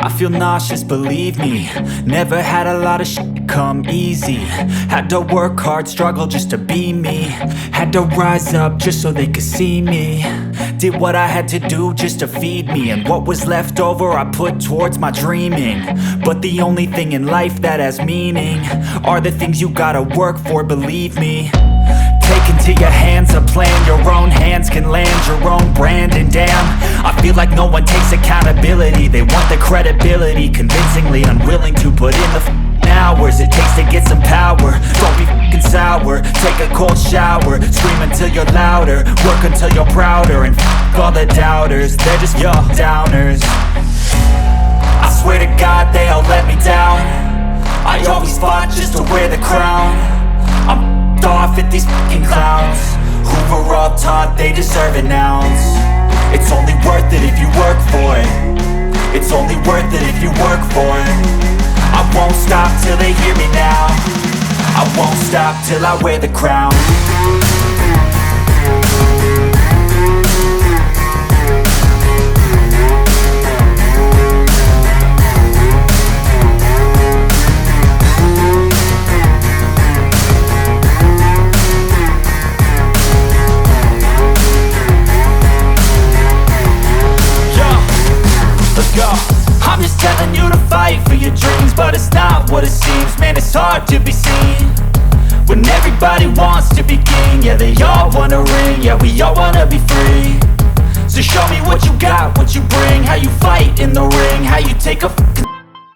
I feel nauseous, believe me. Never had a lot of shit come easy. Had to work hard, struggle just to be me. Had to rise up just so they could see me. Did what I had to do just to feed me. And what was left over I put towards my dreaming. But the only thing in life that has meaning are the things you gotta work for, believe me. Take into your hands a plan. Your own hands can land your own brand. And damn, I feel like no one takes accountability. They want the credibility, convincingly unwilling to put in the hours it takes to get some power. Don't be f***ing sour. Take a cold shower. Scream until you're louder. Work until you're prouder. And f*** all the doubters, they're just your downers. I swear to God they all let me down. I always fought just to wear the crown. I'm off at these fucking clowns who were all taught they deserve an ounce. It's only worth it if you work for it. It's only worth it if you work for it. I won't stop till they hear me now. I won't stop till I wear the crown. I'm just telling you to fight for your dreams, but it's not what it seems. Man, it's hard to be seen when everybody wants to be king. Yeah, they all wanna ring, yeah, we all wanna be free. So show me what you got, what you bring, how you fight in the ring, how you take a